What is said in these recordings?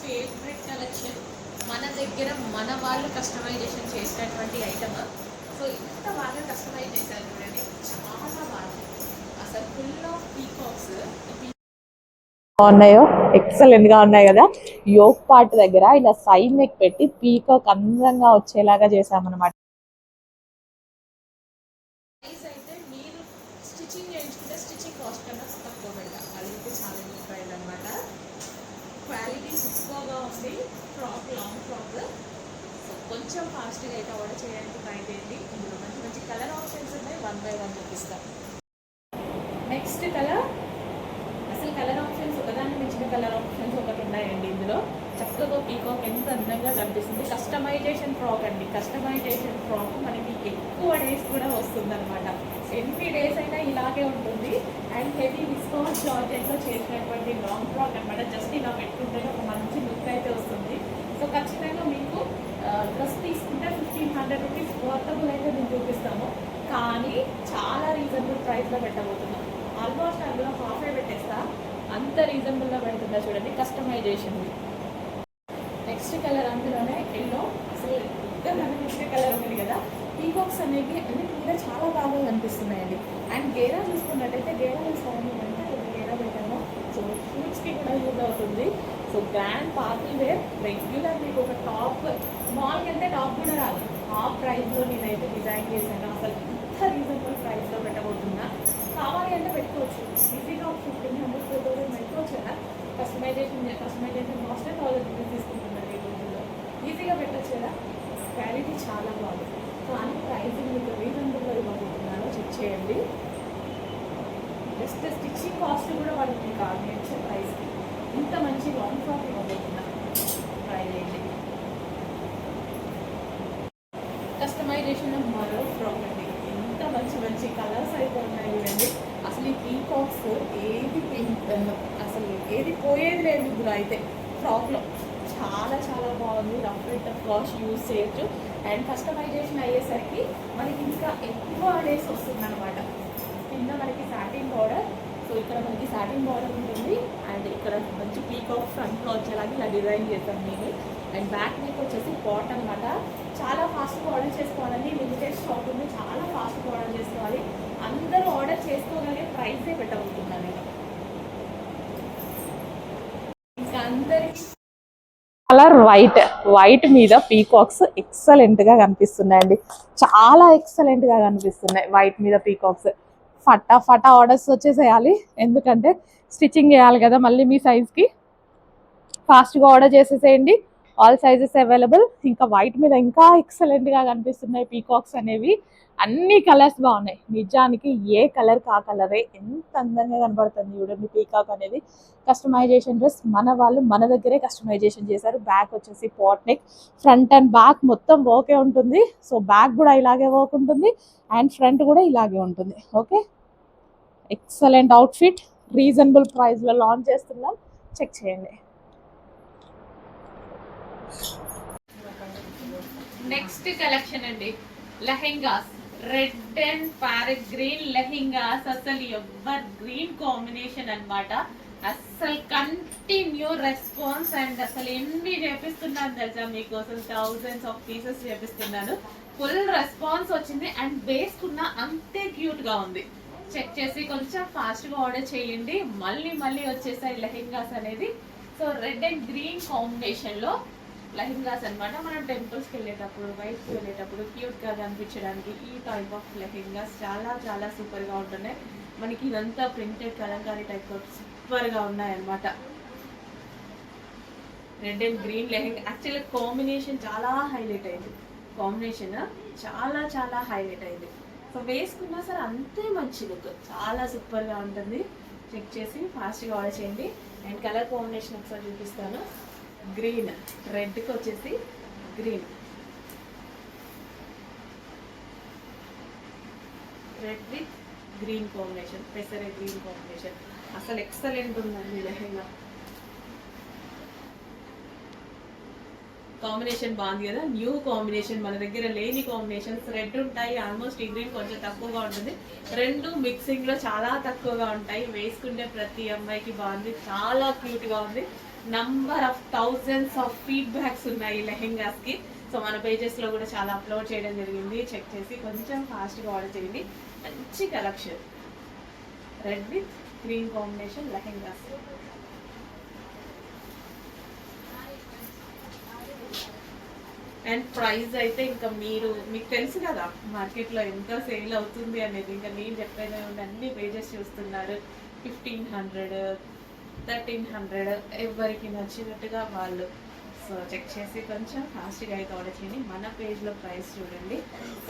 Favourite collection మన దగ్గర మన వాళ్ళు కస్టమైజేషన్ చేసినటువంటి ఐటమ్. సో ఇంత బాగా కస్టమైజ్ చేశారు చూడండి, చాలా బాగా. అసలు ఫుల్ ఆఫ్ పీకాక్స్ ఉన్నాయో ఎక్సలెంట్ గా ఉన్నాయి కదా. యోక్ పార్ట్ దగ్గర ఇలా సైడ్ నెక్ పెట్టి పీకాక్ అందంగా వచ్చేలాగా చేసామన్నమాట. అయితే మీరు స్టిచ్చింగ్ చేయించుకుంటే స్టిచ్చింగ్ కాస్ట్ కన్నా తక్కువ పెడతాం, అదైతే చాలా ఇంపార్టెంట్ అనమాట. క్వాలిటీ సూపర్గా ఉంది. Frock, long frock. సో కొంచెం ఫాస్ట్గా అయితే ఆర్డర్ చేయడానికి ట్రై చేయండి. ఇందులో మంచి మంచి కలర్ ఆప్షన్స్ ఉన్నాయి, 1 by 1 చూపిస్తాం. నెక్స్ట్ కలర్, అసలు కలర్ ఆప్షన్స్ ఒకదాన్ని మించిన కలర్ ఆప్షన్స్ ఒకటి ఉన్నాయండి ఇందులో. చక్కగా పీకాక్ ఎంత అందంగా కనిపిస్తుంది. కస్టమైజేషన్ ఫ్రాక్ అండి. కస్టమైజేషన్ ఫ్రాక్ మనకి ఎక్కువ డేస్ కూడా వస్తుంది అనమాట. ఎన్ని డేస్ అయినా ఇలాగే ఉంటుంది. అండ్ హెవీ విస్కాస్ జార్జెట్తో చేసినటువంటి లాంగ్ ఫ్రాక్ అనమాట. జస్ట్ ఇలా పెట్టుకుంటే ఒక మంచి లుక్ అయితే వస్తుంది. సో ఖచ్చితంగా మీకు డ్రెస్ తీసుకుంటే 1500 రూపీస్ వర్తబుల్ అయితే మేము చూపిస్తాము, కానీ చాలా రీజనబుల్ ప్రైస్లో పెట్టబోతున్నాం. ఆల్మోస్ట్ అందులో హాఫే పెట్టేస్తా, అంత రీజనబుల్గా పెడుతుందా చూడండి. కస్టమైజేషన్. నెక్స్ట్ కలర్ అందులోనే ఎల్లో. అసలు నెక్స్ట్ కలర్ ఉంది కదా. పీకాక్స్ అనేవి అన్నిటి మీద చాలా బాగా కనిపిస్తున్నాయండి. అండ్ గేరా చూసుకున్నట్టయితే గేరా చూసుకోవాలి అంటే గేరా పెట్టాము. సో షూట్స్కి కూడా యూజ్ అవుతుంది. So grand party wear regular మీకు ఒక టాప్, మాల్కి అంటే టాప్ కూడా రాదు, టాప్ ప్రైస్లో నేనైతే డిజైన్ చేశాను. అసలు ఇంత రీజనబుల్ ప్రైస్లో పెట్టబోతున్నా. కావాలి అంటే పెట్టుకోవచ్చు ఈజీగా. 1500 2000 పెట్టుకోవచ్చు కదా. కస్టమైజేషన్ కాస్ట్ 1000 రూపీస్ తీసుకుంటున్నారు ఈ రోజుల్లో. ఈజీగా పెట్టచ్చు కదా. క్వాలిటీ చాలా బాగుంది. సో అన్ని ప్రైసింగ్ మీకు రీజనబుల్గా ఇవ్వబోతున్నాను, చెక్ చేయండి. జస్ట్ స్టిచ్చింగ్ కాస్ట్ కూడా వాళ్ళు మీకు ఆర్గనైజ్ ప్రైస్కి ఇంత మంచి లాంగ్ ఫ్రాక్ ఇవ్వబోతున్నా, ట్రై చేయండి. కస్టమైజేషన్ మరో ఫ్రాక్ అండి. ఎంత మంచి మంచి కలర్స్ అయితే ఉన్నాయి చూడండి. అసలు ఈ పీకాక్స్ అసలు ఏది పోయేది లేదు ఇందులో అయితే. ఫ్రాక్లో చాలా చాలా బాగుంది. Rough and tough wash use చేయొచ్చు. అండ్ కస్టమైజేషన్ అయ్యేసరికి మనకి ఇంకా ఎక్కువ డేస్ వస్తుంది అనమాట. కింద మనకి సాటిన్ బార్డర్. సో ఇక్కడ మనకి సాటిన్ బార్డర్ ఉంటుంది. అండ్ ఇక్కడ మంచి పీకాక్ ఫ్రంట్లో వచ్చేలాగా ఇలా డిజైన్ చేస్తాం నేను. అండ్ బ్యాక్ నెక్ వచ్చేసి పాట్ అనమాట. చాలా ఫాస్ట్గా ఆర్డర్ చేసుకోవాలని లిమిటెడ్ స్టాక్ ఉంది. చాలా ఫాస్ట్గా ఆర్డర్ చేసుకోవాలి. అందరూ ఆర్డర్ చేసుకోగలిగే ప్రైసే పెట్టబోతున్నాను నేను. ఇంకా అందరికీ కలర్ వైట్ మీద పీకాక్స్ ఎక్సలెంట్ గా కనిపిస్తున్నాయండి. చాలా ఎక్సలెంట్ గా కనిపిస్తున్నాయి వైట్ మీద పీకాక్స్. ఫటా ఆర్డర్స్ వచ్చేసేయాలి, ఎందుకంటే స్టిచ్చింగ్ చేయాలి కదా మళ్ళీ మీ సైజ్కి. ఫాస్ట్గా ఆర్డర్ చేసేసేయండి. All sizes available. ఇంకా వైట్ మీద ఇంకా ఎక్సలెంట్గా కనిపిస్తున్నాయి పీకాక్స్ అనేవి. అన్ని కలర్స్ బాగున్నాయి. నిజానికి ఏ కలర్ కా కలరే ఎంత అందంగా కనబడుతుంది చూడండి పీకాక్ అనేది. కస్టమైజేషన్ డ్రెస్ మన వాళ్ళు మన దగ్గరే కస్టమైజేషన్ చేశారు. బ్యాక్ వచ్చేసి pot neck, front and back మొత్తం ఓకే ఉంటుంది. సో బ్యాక్ కూడా ఇలాగే వర్క్ ఉంటుంది అండ్ ఫ్రంట్ కూడా ఇలాగే ఉంటుంది. Okay, excellent outfit. రీజనబుల్ ప్రైస్లో లాంచ్ చేస్తున్నాం, చెక్ చేయండి. నెక్స్ట్ కలెక్షన్ అండి, lehengas. Red and parrot green lehengas. అసలు ఎవర్ గ్రీన్ కాంబినేషన్ అనమాట. అసలు కంటిన్యూ రెస్పాన్స్. అండ్ అసలు ఎన్ని చేపిస్తున్నాను తెలుసా మీకోసం, థౌజండ్స్ ఆఫ్ పీసెస్ చేపిస్తున్నాను. ఫుల్ రెస్పాన్స్ వచ్చింది అండ్ వేసుకున్న అంతే క్యూట్ గా ఉంది. చెక్ చేసి కొంచెం ఫాస్ట్గా ఆర్డర్ చేయండి. మళ్ళీ వచ్చేసాయి లెహెంగాస్ అనేది. సో రెడ్ అండ్ గ్రీన్ కాంబినేషన్లో లెహెంగాస్ అనమాట. మనం టెంపుల్స్కి వెళ్ళేటప్పుడు, బయటకి వెళ్ళేటప్పుడు క్యూట్గా కనిపించడానికి ఈ టైప్ ఆఫ్ లెహెంగాస్ చాలా చాలా సూపర్గా ఉంటున్నాయి. మనకి ఇదంతా ప్రింటెడ్ కలంకారీ టైప్ ఆఫ్ సూపర్గా ఉన్నాయన్నమాట. రెడ్ అండ్ గ్రీన్ లెహెంగా యాక్చువల్గా కాంబినేషన్ చాలా హైలైట్ అయింది. కాంబినేషన్ చాలా చాలా హైలైట్ అయింది. సో వేసుకున్నా సరే అంతే మంచి లుక్, చాలా సూపర్గా ఉంటుంది. చెక్ చేసి ఫాస్ట్గా ఆర్డర్ చేయండి. అండ్ కలర్ కాంబినేషన్ ఒకసారి చూపిస్తాను. గ్రీన్, రెడ్కి వచ్చేసి green, red with green combination, పెసరే గ్రీన్ కాంబినేషన్. అసలు ఎక్సలెంట్ ఉందండి లెహెంగా. కాంబినేషన్ బాగుంది కదా, న్యూ కాంబినేషన్, మన దగ్గర లేని కాంబినేషన్స్. రెడ్ ఉంటాయి, ఆల్మోస్ట్ ఈ గ్రీన్ కొంచెం తక్కువగా ఉంటుంది, రెండు మిక్సింగ్ లో చాలా తక్కువగా ఉంటాయి. వేసుకుంటే ప్రతి అమ్మాయికి బాగుంది, చాలా క్యూట్ గా ఉంది. Number of thousands of feedbacks ఉన్నాయి ఈ లెహెంగాస్ కి. సో మన పేజెస్ లో కూడా చాలా అప్లోడ్ చేయడం జరిగింది, చెక్ చేసి కొంచెం ఫాస్ట్ గా ఆర్డర్ చేయండి. మంచి collection, red with green combination lehengas. And price అయితే ఇంకా మీకు తెలుసు కదా మార్కెట్లో ఎంత సేల్ అవుతుంది అనేది, ఇంకా నేను చెప్పేది అన్ని పేజెస్ చూస్తున్నారు. 1500, 1300, ఎవరికి నచ్చినట్టుగా వాళ్ళు. సో చెక్ చేసి కొంచెం ఫాస్ట్గా అయితే ఆర్డర్ చేయండి. మన పేజ్లో ప్రైస్ చూడండి,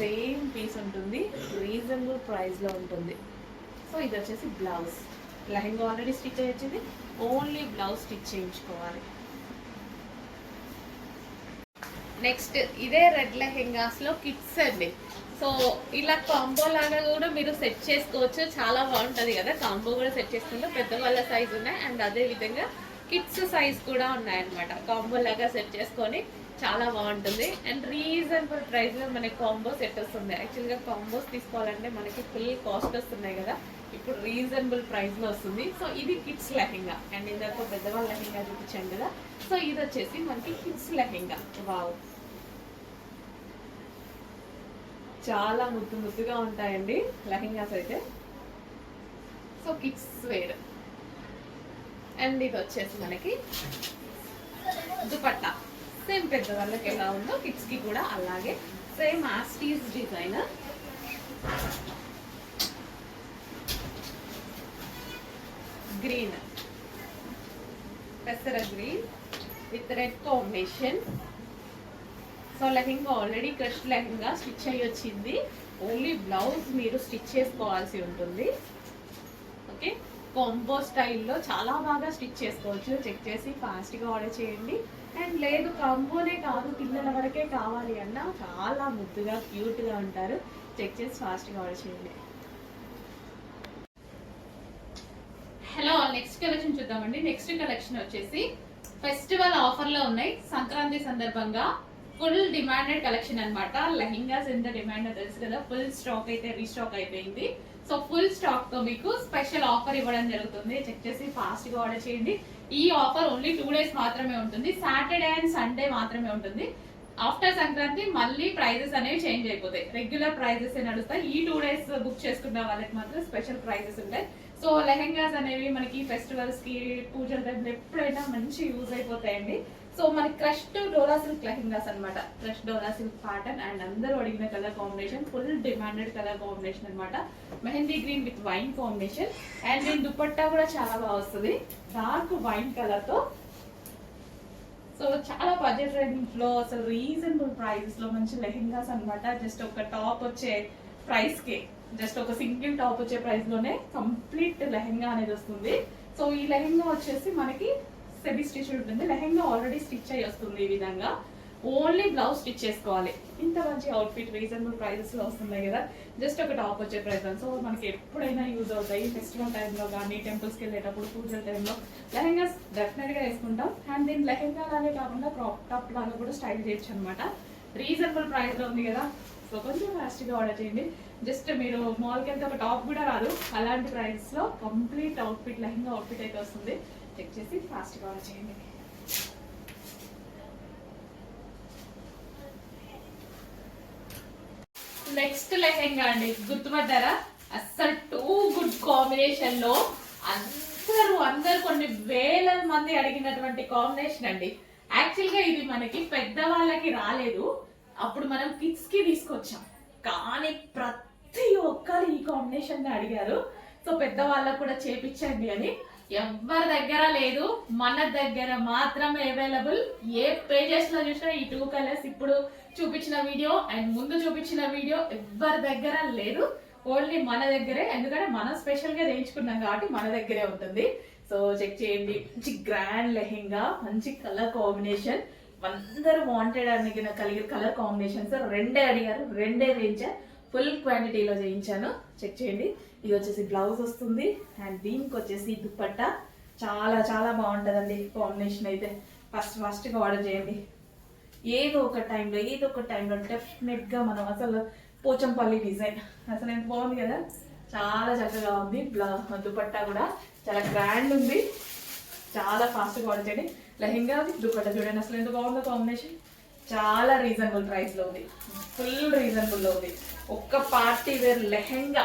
సేమ్ పీస్ ఉంటుంది, రీజనబుల్ ప్రైస్లో ఉంటుంది. సో ఇది వచ్చేసి బ్లౌజ్, లెహెంగా ఆల్రెడీ స్టిచ్ అయ్యింది, ఓన్లీ బ్లౌజ్ స్టిచ్ చేయించుకోవాలి. నెక్స్ట్ ఇదే రెడ్ లెహెంగాస్ లో కిడ్స్ అండి. సో ఇలా కాంబో లాగా కూడా మీరు సెట్ చేసుకోవచ్చు, చాలా బాగుంటుంది కదా. కాంబో కూడా సెట్ చేసుకుంటే పెద్దవాళ్ళ సైజ్ ఉన్నాయి, అండ్ అదే విధంగా కిడ్స్ సైజ్ కూడా ఉన్నాయన్నమాట. కాంబో లాగా సెట్ చేసుకొని చాలా బాగుంటుంది, అండ్ రీజనబుల్ ప్రైస్ లో మనకి కాంబో సెట్ వస్తుంది. యాక్చువల్గా కాంబోస్ తీసుకోవాలంటే మనకి ఫుల్ కాస్ట్ వస్తున్నాయి కదా, ఇప్పుడు రీజనబుల్ ప్రైస్ లో వస్తుంది. సో ఇది కిడ్స్ లెహెంగా, అండ్ ఇందాక పెద్దవాళ్ళ లెహెంగా చూపించాను కదా, సో ఇది వచ్చేసి మనకి కిడ్స్ లెహెంగా. వావ్, చాలా ముద్దుగా ఉంటాయండి లెహెంగాస్ అయితే. సో కిడ్స్ వేర్, అండ్ ఇది వచ్చేసి మనకి దుపట్టా, సేమ్ పెద్దవాళ్ళకి ఎలా ఉందో కిడ్స్ కి కూడా అలాగే సేమ్ ఆస్టీస్ డిజైన్. గ్రీన్, పెసర green with red combination. So lehenga already crush lehenga stitch అయ్యి వచ్చింది, ఓన్లీ బ్లౌజ్ మీరు స్టిచ్ చేసుకోవాల్సి ఉంటుంది. ఓకే, కాంబో స్టైల్లో చాలా బాగా స్టిచ్ చేసుకోవచ్చు. చెక్ చేసి ఫాస్ట్గా ఆర్డర్ చేయండి. అండ్ లేదు కాంబోనే కాదు, పిల్లల వరకే కావాలి అన్నా చాలా ముద్దుగా క్యూట్గా ఉంటారు. చెక్ చేసి ఫాస్ట్గా ఆర్డర్ చేయండి. హలో, నెక్స్ట్ కలెక్షన్ చూద్దామండి. నెక్స్ట్ కలెక్షన్ వచ్చేసి ఫెస్టివల్ ఆఫర్లో ఉన్నాయి, సంక్రాంతి సందర్భంగా ఫుల్ డిమాండెడ్ కలెక్షన్ అన్నమాట. లెహెంగాస్ ఎంత డిమాండ్ తెలుసు కదా, ఫుల్ స్టాక్ అయితే రీస్టాక్ అయిపోయింది. సో ఫుల్ స్టాక్ తో మీకు స్పెషల్ ఆఫర్ ఇవ్వడం జరుగుతుంది. చెక్ చేసి ఫాస్ట్ గా ఆర్డర్ చేయండి. ఈ ఆఫర్ ఓన్లీ 2 days మాత్రమే ఉంటుంది, సాటర్డే అండ్ సండే మాత్రమే ఉంటుంది. ఆఫ్టర్ సంక్రాంతి మళ్ళీ ప్రైజెస్ అనేవి చేంజ్ అయిపోతాయి, రెగ్యులర్ ప్రైజెస్ నడుస్తాయి. ఈ 2 days బుక్ చేసుకున్న వాళ్ళకి మాత్రం స్పెషల్ ప్రైజెస్ ఉంటాయి. సో లెహెంగాస్ అనేవి మనకి ఫెస్టివల్స్ కి, పూజల టైంలో ఎప్పుడైనా మంచి యూజ్ అయిపోతాయండి. సో మనకి క్రష్డ్ డోలా సిల్క్ లెహెంగాస్ అనమాట, crush Dola silk pattern, and అందరూ అడిగిన colour combination, full demanded colour combination అనమాట. Mehndi green with wine combination, and దీని దుపట్టా కూడా చాలా బాగా వస్తుంది, డార్క్ వైన్ కలర్ తో. సో చాలా బడ్జెట్ రేంజ్ లో, అసలు రీజనబుల్ ప్రైసెస్ లో మంచి లెహెంగాస్ అనమాట. జస్ట్ ఒక టాప్ వచ్చే ప్రైస్ కి, జస్ట్ ఒక సింగిల్ టాప్ వచ్చే ప్రైస్ లోనే కంప్లీట్ లెహెంగా అనేది వస్తుంది. సో ఈ లెహెంగా వచ్చేసి మనకి సెమీ స్టిచ్ ఉంటుంది, లెహెంగా ఆల్రెడీ స్టిచ్ అయ్యి వస్తుంది. ఈ విధంగా ఓన్లీ బ్లౌజ్ స్టిచ్ చేసుకోవాలి. ఇంత మంచి అవుట్ఫిట్ రీజనబుల్ ప్రైసెస్ లో వస్తున్నాయి కదా, జస్ట్ ఒక టాప్ వచ్చే ప్రైస్. సో మనకి ఎప్పుడైనా యూజ్ అవుతాయి, ఫెస్టివల్ టైంలో కానీ, టెంపుల్స్కి వెళ్ళేటప్పుడు, పూజల టైంలో లెహెంగాస్ డెఫినెట్ గా వేసుకుంటాం. అండ్ దీని లెహెంగా లాగే కాకుండా క్రాప్ టాప్ లాగా కూడా స్టైల్ చేయొచ్చు అనమాట. రీజనబుల్ ప్రైస్ లో ఉంది కదా, సో కొంచెం ఫాస్ట్గా ఆర్డర్ చేయండి. జస్ట్ మీరు మాల్కి వెళ్తే ఒక టాప్ కూడా రాదు, అలాంటి ప్రైస్ లో కంప్లీట్ అవుట్ఫిట్, లెహెంగా అవుట్ఫిట్ అయితే వస్తుంది. చెక్ చేసి ఫాస్ట్గా ఆర్డర్ చేయండి. నెక్స్ట్ లెహెంగా అండి, గుర్తుపడ్డారా? అస్సలు టూ గుడ్ కాంబినేషన్ లో అందరూ కొన్ని వేల మంది అడిగినటువంటి కాంబినేషన్ అండి. యాక్చువల్ గా ఇది మనకి పెద్దవాళ్ళకి రాలేదు, అప్పుడు మనం కిడ్స్ కి తీసుకొచ్చాం, కానీ ప్రతి ఒక్కరు ఈ కాంబినేషన్ అడిగారు. సో పెద్దవాళ్ళకు కూడా చేపించండి అని. ఎవరి దగ్గర లేదు, మన దగ్గర మాత్రమే అవైలబుల్. ఏ పేజెస్ లో చూసినా ఈ 2 కలర్స్, ఇప్పుడు చూపించిన వీడియో అండ్ ముందు చూపించిన వీడియో ఎవరి దగ్గర లేదు, ఓన్లీ మన దగ్గరే. ఎందుకంటే మనం స్పెషల్ గా చేయించుకున్నాం కాబట్టి మన దగ్గరే ఉంటుంది. సో చెక్ చేయండి, మంచి గ్రాండ్ లెహెంగా, మంచి కలర్ కాంబినేషన్, అందరూ వాంటెడ్ అడిగిన కలిగిన కలర్ కాంబినేషన్స్. 2 అడిగారు, 2 చేయించాను, ఫుల్ క్వాంటిటీలో చేయించాను. చెక్ చేయండి. ఇది వచ్చేసి బ్లౌజ్ వస్తుంది, అండ్ దీనికి వచ్చేసి దుపట్టా. చాలా చాలా బాగుంటుందండి కాంబినేషన్ అయితే. ఫాస్ట్గా ఆర్డర్ చేయండి. ఏదో ఒక టైంలో డెఫినెట్గా మనం అసలు పోచంపల్లి డిజైన్ అసలు ఎంత బాగుంది కదా, చాలా చక్కగా ఉంది. దుపట్టా కూడా చాలా గ్రాండ్ ఉంది, చాలా ఫాస్ట్గా ఆర్డర్ చేయండి. లెహెంగా దుపట్టా చూడండి అసలు ఎంత బాగుందో కాంబినేషన్. చాలా రీజనబుల్ ప్రైస్లో ఉంది, ఫుల్ రీజనబుల్లో ఉంది. ఒక్క పార్టీ వేర్ లెహెంగా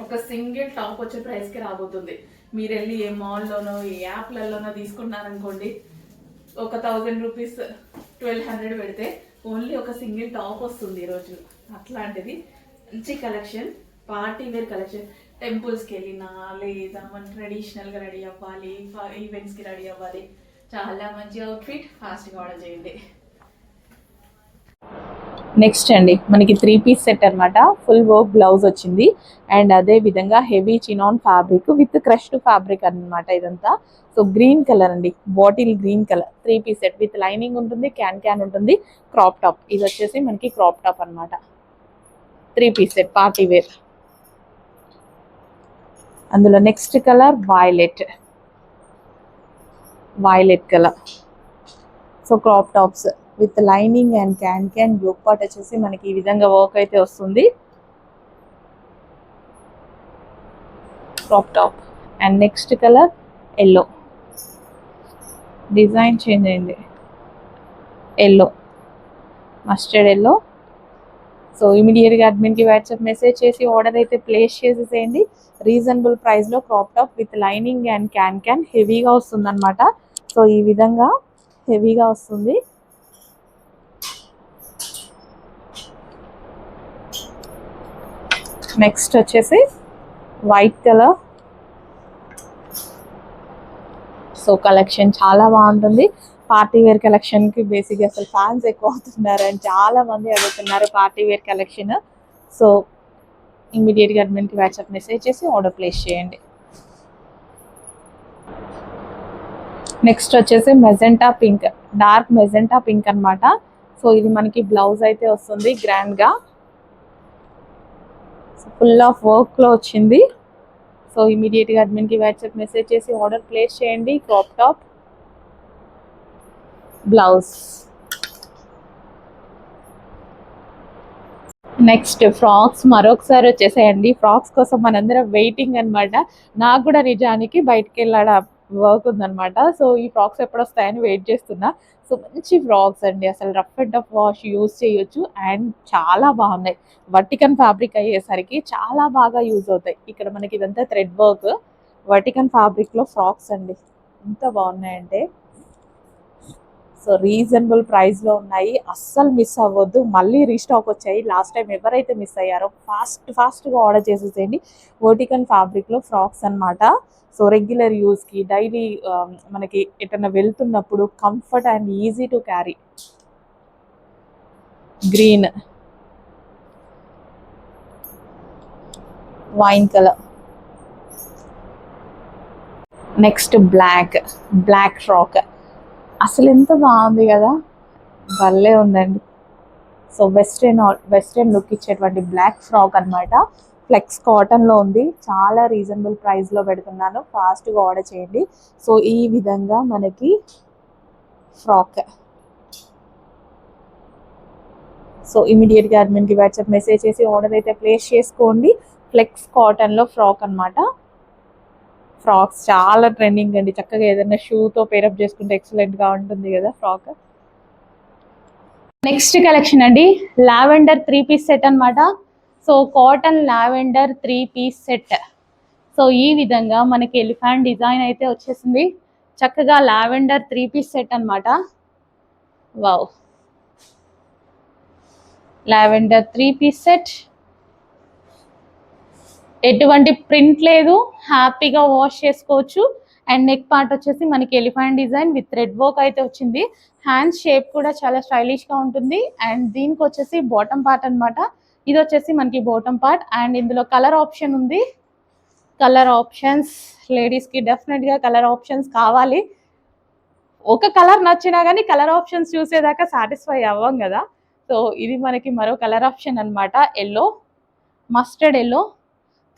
ఒక సింగిల్ టాప్ వచ్చే ప్రైస్కి రాబోతుంది. మీరు వెళ్ళి ఏ మాల్లోనో ఏ యాప్లలోనో తీసుకున్నారనుకోండి, ఒక 1000 రూపీస్ 1200 పెడితే ఓన్లీ ఒక సింగిల్ టాప్ వస్తుంది ఈరోజు. అట్లాంటిది మంచి కలెక్షన్, పార్టీ వేర్ కలెక్షన్. టెంపుల్స్కి వెళ్ళినా లేదా మన ట్రెడిషనల్గా రెడీ అవ్వాలి, ఈవెంట్స్కి రెడీ అవ్వాలి, చాలా మంచి అవుట్ఫిట్. ఫాస్ట్గా ఆర్డర్ చేయండి. నెక్స్ట్ అండి మనకి 3 పీస్ సెట్ అనమాట. ఫుల్ వర్క్ బ్లౌజ్ వచ్చింది అండ్ అదే విధంగా heavy chinon fabric with crushed fabric అనమాట ఇదంతా. సో గ్రీన్ కలర్ అండి, bottle green colour 3 piece set with lining ఉంటుంది, క్యాన్ ఉంటుంది, క్రాప్ టాప్. ఇది వచ్చేసి మనకి క్రాప్ టాప్ అనమాట. 3 పీస్ సెట్ పార్టీ వేర్. అందులో next colour violet colour. So crop tops with lining and can yoke part వచ్చేసి మనకి ఈ విధంగా వర్క్ అయితే వస్తుంది. Crop top and next colour yellow, design change అయింది, ఎల్లో, మస్టర్డ్ ఎల్లో. సో ఇమీడియట్గా అడ్మిన్కి వాట్సాప్ మెసేజ్ చేసి ఆర్డర్ అయితే ప్లేస్ చేసేసేయండి. రీజనబుల్ ప్రైస్లో crop top with lining and can హెవీగా వస్తుంది అనమాట. సో ఈ విధంగా హెవీగా వస్తుంది. నెక్స్ట్ వచ్చేసి వైట్ కలర్. సో కలెక్షన్ చాలా బాగుంటుంది. పార్టీ వేర్ కలెక్షన్కి బేసిక్గా అసలు ఫ్యాన్స్ ఎక్కువ అవుతున్నారు అండ్ చాలా మంది అడుగుతున్నారు పార్టీ వేర్ కలెక్షన్. సో ఇమీడియట్గా అడ్మిన్కి వాట్సాప్ మెసేజ్ చేసి ఆర్డర్ ప్లేస్ చేయండి. నెక్స్ట్ వచ్చేసి magenta pink, dark magenta pink అనమాట. సో ఇది మనకి బ్లౌజ్ అయితే వస్తుంది గ్రాండ్గా, ఫుల్ ఆఫ్ వర్క్లో వచ్చింది. సో ఇమీడియట్గా అడ్మిన్కి వాట్సాప్ మెసేజ్ చేసి ఆర్డర్ ప్లేస్ చేయండి. Crop top, blouse. Next frocks మరొకసారి వచ్చేసాయండి. ఫ్రాక్స్ కోసం మనందరం వెయిటింగ్ అనమాట. నాకు కూడా నిజానికి బయటికి వెళ్ళాడ వర్క్ ఉందనమాట. సో ఈ ఫ్రాక్స్ ఎప్పుడు వస్తాయని వెయిట్ చేస్తున్నా. సో మంచి ఫ్రాక్స్ అండి, అసలు rough and tough wash use చేయొచ్చు అండ్ చాలా బాగున్నాయి. వర్టికన్ ఫ్యాబ్రిక్ అయ్యేసరికి చాలా బాగా యూజ్ అవుతాయి. ఇక్కడ మనకి ఇదంతా థ్రెడ్ వర్క్, వర్టికన్ ఫ్యాబ్రిక్లో ఫ్రాక్స్ అండి ఎంత బాగున్నాయంటే. సో రీజనబుల్ ప్రైస్లో ఉన్నాయి, అస్సలు మిస్ అవ్వద్దు. మళ్ళీ రీస్టాక్ వచ్చాయి. లాస్ట్ టైం ఎవరైతే మిస్ అయ్యారో ఫాస్ట్గా ఆర్డర్ చేసేసేయండి. వర్టికన్ ఫ్యాబ్రిక్లో ఫ్రాక్స్ అనమాట. సో రెగ్యులర్ యూస్కి, డైలీ మనకి ఎటన్నా వెళ్తున్నప్పుడు comfort and easy to carry. Green, wine colour. Next black frock. అసలు ఎంత బాగుంది కదా, భలే ఉందండి. సో వెస్ట్రన్ లుక్ ఇచ్చేటువంటి బ్లాక్ ఫ్రాక్ అనమాట. ఫ్లెక్స్ కాటన్లో ఉంది, చాలా రీజనబుల్ ప్రైస్లో పెడుతున్నాను. ఫాస్ట్గా ఆర్డర్ చేయండి. సో ఈ విధంగా మనకి ఫ్రాక్. సో ఇమీడియట్గా అడ్మిన్కి వాట్సాప్ మెసేజ్ చేసి ఆర్డర్ అయితే ప్లేస్ చేసుకోండి. ఫ్లెక్స్ కాటన్లో ఫ్రాక్ అనమాట. ఫ్రాక్స్ చాలా ట్రెండింగ్ అండి, చక్కగా ఏదైనా షూతో పేరప్ చేసుకుంటే ఎక్సలెంట్గా ఉంటుంది కదా ఫ్రాక్. నెక్స్ట్ కలెక్షన్ అండి లావెండర్ 3 పీస్ సెట్ అనమాట. So cotton lavender 3 piece set. So ఈ విధంగా మనకి ఎలిఫెంట్ డిజైన్ అయితే వచ్చేసింది. చక్కగా లావెండర్ 3 పీస్ సెట్ అనమాట. Wow, lavender 3 piece set. ఎటువంటి ప్రింట్ లేదు, హ్యాపీగా వాష్ చేసుకోవచ్చు. అండ్ నెక్ పార్ట్ వచ్చేసి మనకి elephant design with thread work అయితే వచ్చింది. హ్యాండ్స్ షేప్ కూడా చాలా స్టైలిష్గా ఉంటుంది. అండ్ దీనికి వచ్చేసి బాటమ్ పార్ట్ అనమాట. ఇది వచ్చేసి మనకి బాటమ్ పార్ట్ అండ్ ఇందులో కలర్ ఆప్షన్ ఉంది. కలర్ ఆప్షన్స్ లేడీస్కి డెఫినెట్గా కలర్ ఆప్షన్స్ కావాలి. ఒక కలర్ నచ్చినా కానీ కలర్ ఆప్షన్స్ చూసేదాకా సాటిస్ఫై అవ్వం కదా. సో ఇది మనకి మరో కలర్ ఆప్షన్ అనమాట. Yellow, mustard yellow,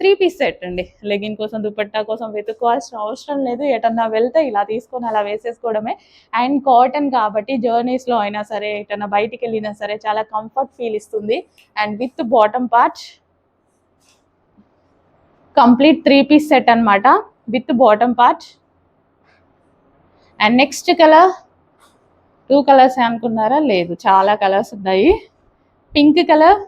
3 piece set అండి. లెగిన్ కోసం దుపట్టా కోసం వెతుక్కోవాల్సిన అవసరం లేదు. ఎటన్నా వెళ్తే ఇలా తీసుకొని అలా వేసేసుకోవడమే. అండ్ కాటన్ కాబట్టి జర్నీస్లో అయినా సరే, ఎటన్నా బయటికి వెళ్ళినా సరే చాలా కంఫర్ట్ ఫీల్ ఇస్తుంది. And with bottom part complete 3 piece set అనమాట, with bottom part. And next colour 2 colours అనుకున్నారా? లేదు, చాలా కలర్స్ ఉన్నాయి. Pink colour.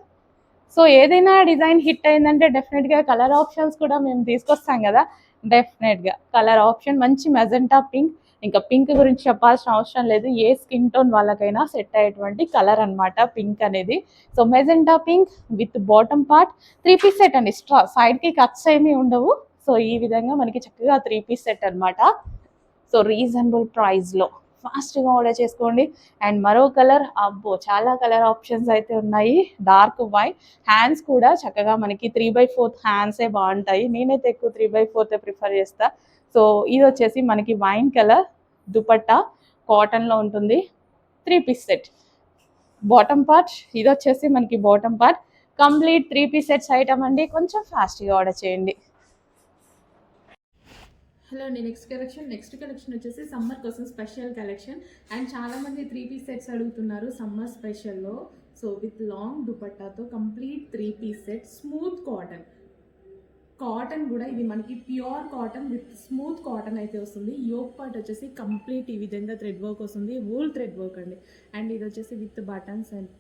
సో ఏదైనా డిజైన్ హిట్ అయిందంటే డెఫినెట్గా కలర్ ఆప్షన్స్ కూడా మేము తీసుకొస్తాం కదా. డెఫినెట్గా కలర్ ఆప్షన్ మంచి మెజెంటా పింక్. ఇంకా పింక్ గురించి చెప్పాల్సిన అవసరం లేదు, ఏ స్కిన్ టోన్ వాళ్ళకైనా సెట్ అయ్యేటువంటి కలర్ అనమాట పింక్ అనేది. So magenta pink with bottom part 3 piece set అండి. సైడ్కి కట్స్ ఏమీ ఉండవు. సో ఈ విధంగా మనకి చక్కగా 3 పీస్ సెట్ అనమాట. సో రీజనబుల్ ప్రైస్లో ఫాస్ట్గా ఆర్డర్ చేసుకోండి. అండ్ మరో కలర్, అబ్బో చాలా కలర్ ఆప్షన్స్ అయితే ఉన్నాయి. డార్క్ వైట్, హ్యాండ్స్ కూడా చక్కగా మనకి 3/4 హ్యాండ్సే బాగుంటాయి. నేనైతే ఎక్కువ 3/4 ప్రిఫర్ చేస్తా. సో ఇది వచ్చేసి మనకి వైన్ కలర్, దుపట్టా కాటన్లో ఉంటుంది, 3 పీస్ సెట్. బాటమ్ పార్ట్ ఇది వచ్చేసి మనకి bottom part, complete 3 piece sets item అండి. కొంచెం ఫాస్ట్గా ఆర్డర్ చేయండి. హలో అండి, నెక్స్ట్ కలెక్షన్ వచ్చేసి సమ్మర్ కోసం స్పెషల్ కలెక్షన్. అండ్ చాలామంది 3 పీస్ సెట్స్ అడుగుతున్నారు సమ్మర్ స్పెషల్లో. సో విత్ లాంగ్ దుపట్టాతో complete 3 piece set, smooth cotton కూడా ఇది మనకి pure cotton with smooth cotton అయితే వస్తుంది. యోక్ పార్ట్ వచ్చేసి కంప్లీట్ ఈ విధంగా థ్రెడ్ వర్క్ వస్తుంది, వూల్ థ్రెడ్ వర్క్ అండి. అండ్ ఇది వచ్చేసి with buttons and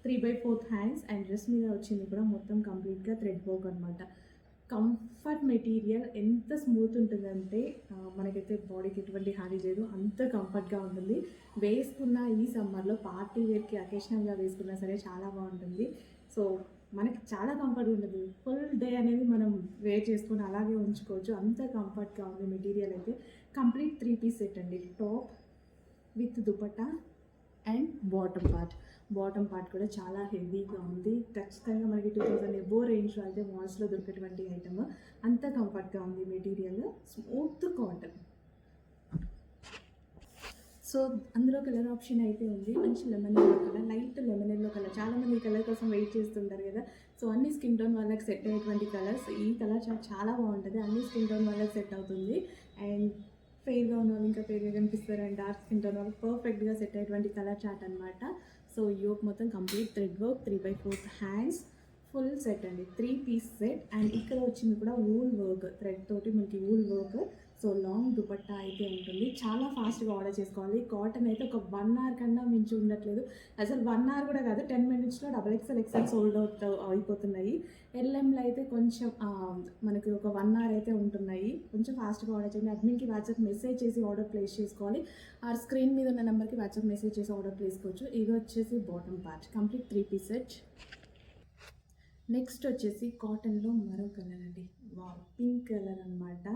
3/4 hands. And dress మీద వచ్చింది కూడా మొత్తం కంప్లీట్గా థ్రెడ్ వర్క్ అనమాట. కంఫర్ట్ మెటీరియల్ ఎంత స్మూత్ ఉంటుందంటే మనకైతే బాడీకి ఎటువంటి హాని లేదు, అంత కంఫర్ట్గా ఉంటుంది. వేసుకున్న ఈ సమ్మర్లో పార్టీ వేర్కి అకేషనల్గా వేసుకున్నా సరే చాలా బాగుంటుంది. సో మనకి చాలా కంఫర్ట్గా ఉంటుంది. ఫుల్ డే అనేది మనం వేర్ చేసుకొని అలాగే ఉంచుకోవచ్చు, అంత కంఫర్ట్గా ఉంది మెటీరియల్ అయితే. కంప్లీట్ 3 పీస్ సెట్ అండి. Top with dupatta and bottom part కూడా చాలా హెవీగా ఉంది. ఖచ్చితంగా మనకి 2000 ఎబో రేంజ్లో అయితే మాల్స్లో దొరికేటువంటి ఐటమ్. అంత కంఫర్ట్గా ఉంది మెటీరియల్, స్మూత్ కాటన్. సో అందులో కలర్ ఆప్షన్ అయితే ఉంది, మంచి lemon yellow colour, light lemon yellow colour. చాలామంది ఈ కలర్ కోసం వెయిట్ చేస్తుంటారు కదా. సో అన్ని స్కిన్ టోన్ వాళ్ళకి సెట్ అయ్యేటువంటి కలర్స్. ఈ కలర్ చాలా బాగుంటుంది, అన్ని స్కిన్ టోన్ వాళ్ళకి సెట్ అవుతుంది. అండ్ ఫెయిర్గా ఉన్న వాళ్ళు ఇంకా ఫెయిర్గా కనిపిస్తారు, అండ్ డార్క్ స్కిన్ టోన్ వాళ్ళకి పర్ఫెక్ట్గా సెట్ అయ్యేటువంటి కలర్ చార్ట్ అనమాట. సో యోక్ మొత్తం complete thread work, 3/4 hands, full set అండి, 3 పీస్ సెట్. అండ్ ఇక్కడ వచ్చింది కూడా వూల్ వర్క్, థ్రెడ్ తోటి మనకి wool work. So long dupatta అయితే ఉంటుంది. చాలా ఫాస్ట్గా ఆర్డర్ చేసుకోవాలి. కాటన్ అయితే ఒక 1 hour కన్నా మించి ఉండట్లేదు. అసలు 1 hour కూడా కాదు, 10 minutesలో XXL సోల్డ్ అవుట్ అయిపోతున్నాయి. ఎల్ఎంలో అయితే కొంచెం మనకి ఒక 1 hour అయితే ఉంటున్నాయి. కొంచెం ఫాస్ట్గా ఆర్డర్ చేయండి. అడ్మిన్కి వాట్సాప్ మెసేజ్ చేసి ఆర్డర్ ప్లేస్ చేసుకోవాలి. ఆ స్క్రీన్ మీద ఉన్న నెంబర్కి వాట్సాప్ మెసేజ్ చేసి ఆర్డర్ ప్లేస్ చేసుకోవచ్చు. ఇది వచ్చేసి bottom part, complete 3 piece set. Next వచ్చేసి కాటన్లో మరో కలర్ అండి, పింక్ కలర్ అనమాట.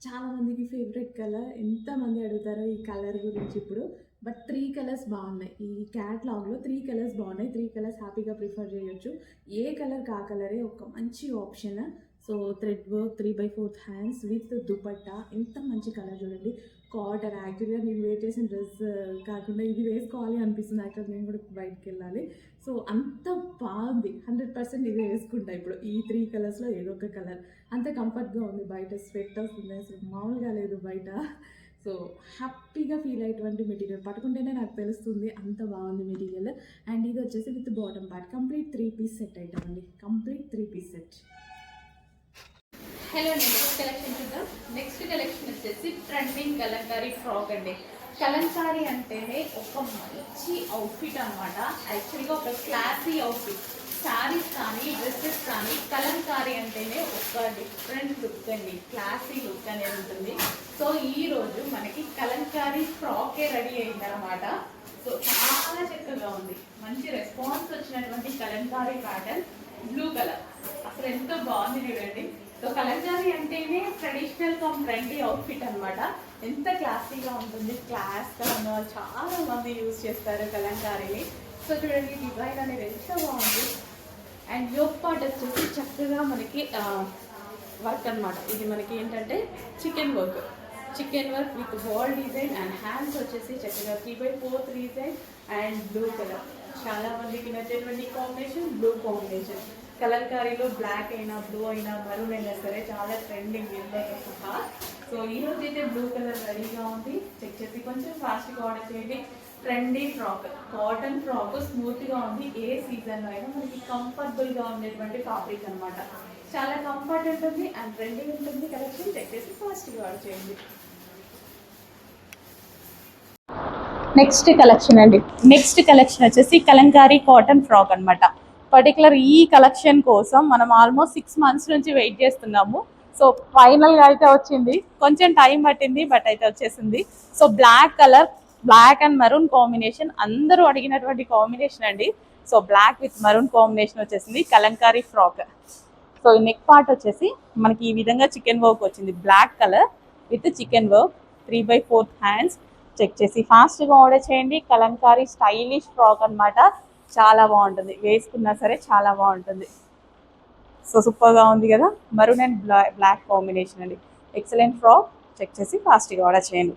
చాలామందికి ఫేవరెట్ కలర్, ఎంతమంది అడుగుతారో ఈ కలర్ గురించి ఇప్పుడు. బట్ 3 కలర్స్ బాగున్నాయి, ఈ క్యాట్లాగ్లో 3 కలర్స్ బాగున్నాయి. 3 కలర్స్ హ్యాపీగా ప్రిఫర్ చేయొచ్చు. ఏ కలర్ కా కలరే ఒక మంచి option. So thread work, 3/4 hands with dupatta, ఎంత మంచి కలర్ చూడండి. కాటన్ యాక్చువల్గా నేను వేర్ చేసిన డ్రెస్ కాకుండా ఇది వేసుకోవాలి అనిపిస్తుంది. యాక్చువల్గా నేను కూడా బయటకు వెళ్ళాలి. సో అంత బాగుంది, 100% ఇది వేసుకుంటా ఇప్పుడు. ఈ 3 కలర్స్లో ఏదో ఒక కలర్, అంత కంఫర్ట్గా ఉంది. బయట స్వెట్ వస్తుంది, అసలు మామూలుగా లేదు బయట. సో హ్యాపీగా ఫీల్ అయ్యేటువంటి మెటీరియల్, పట్టుకుంటేనే నాకు తెలుస్తుంది అంత బాగుంది మెటీరియల్. అండ్ ఇది వచ్చేసి with bottom part, complete 3 piece set item అండి, complete 3 piece set. Hello, next collection చూద్దాం. నెక్స్ట్ కలెక్షన్ వచ్చేసి ట్రెండింగ్ కలంకారీ ఫ్రాక్ అండి. కలంకారీ అంటేనే ఒక మంచి అవుట్ఫిట్ అనమాట. యాక్చువల్గా ఒక క్లాసీ అవుట్ఫిట్. శారీస్ కానీ డ్రెస్సెస్ కానీ కలంకారీ అంటేనే ఒక డిఫరెంట్ లుక్ అండి, క్లాసీ లుక్ అనేది ఉంటుంది. సో ఈరోజు మనకి కలంకారీ ఫ్రాకే రెడీ అయిందనమాట. సో చాలా చక్కగా ఉంది, మంచి రెస్పాన్స్ వచ్చినటువంటి కలంకారీ ప్యాటర్న్, బ్లూ కలర్. అసలు ఎంతో బాగుంది చూడండి. సో కలంకారీ అంటేనే ట్రెడిషనల్ కమ్ ట్రెండీ అవుట్ఫిట్ అనమాట. ఎంత క్లాసీగా ఉంటుంది, క్లాస్గా ఉన్న వాళ్ళు చాలా మంది యూజ్ చేస్తారు కలంకారీని. సో చూడండి, డిజైన్ అనేది ఎంత బాగుంది. అండ్ యోక్ పార్ట్ వచ్చేసి చక్కగా మనకి వర్క్ అనమాట. ఇది మనకి ఏంటంటే chicken work with ball design. And hands వచ్చేసి చక్కగా 3/4 డిజైన్ అండ్ బ్లూ కలర్. చాలా మందికి నచ్చేటువంటి కాంబినేషన్, బ్లూ కాంబినేషన్. కలంకారీలో బ్లాక్ అయినా బ్లూ అయినా మరూన్ అయినా సరే చాలా ట్రెండింగ్ సహా. సో ఈ రోజు అయితే బ్లూ కలర్ రెడీగా ఉంది. చెక్ చేసి కొంచెం ఫాస్ట్గా ఆర్డర్ చేయండి. ట్రెండీ ఫ్రాక్, కాటన్ ఫ్రాక్, స్మూత్గా ఉంది. ఏ సీజన్లో అయినా మనకి కంఫర్టబుల్గా ఉండేటువంటి ఫ్యాబ్రిక్ అనమాట. చాలా కంఫర్ట్ ఉంటుంది అండ్ ట్రెండింగ్ ఉంటుంది. కలెక్షన్ చెక్ చేసి ఫాస్ట్గా ఆర్డర్ చేయండి. నెక్స్ట్ కలెక్షన్ అండి. నెక్స్ట్ కలెక్షన్ వచ్చేసి కలంకారీ కాటన్ ఫ్రాక్ అనమాట. పర్టికులర్ ఈ కలెక్షన్ కోసం మనం ఆల్మోస్ట్ 6 months నుంచి వెయిట్ చేస్తున్నాము. సో ఫైనల్గా అయితే వచ్చింది. కొంచెం టైం పట్టింది బట్ అయితే వచ్చేసింది. So black colour, black and maroon combination, అందరూ అడిగినటువంటి కాంబినేషన్ అండి. So black with maroon combination వచ్చేసింది కలంకారీ ఫ్రాక్. సో ఈ నెక్ పార్ట్ వచ్చేసి మనకి ఈ విధంగా చికెన్ వర్క్ వచ్చింది. Black colour with chikan work, 3/4 hands. Check చేసి ఫాస్ట్గా ఆర్డర్ చేయండి. కలంకారీ స్టైలిష్ ఫ్రాక్ అనమాట. చాలా బాగుంటుంది, వేసుకున్నా సరే చాలా బాగుంటుంది. సో సూపర్గా ఉంది కదా, మరూన్ అండ్ బ్లాక్ కాంబినేషన్ అండి. Excellent frock. చెక్ చేసి ఫాస్ట్గా ఆర్డర్ చేయండి.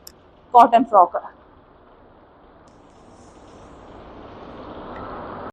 Cotton frock.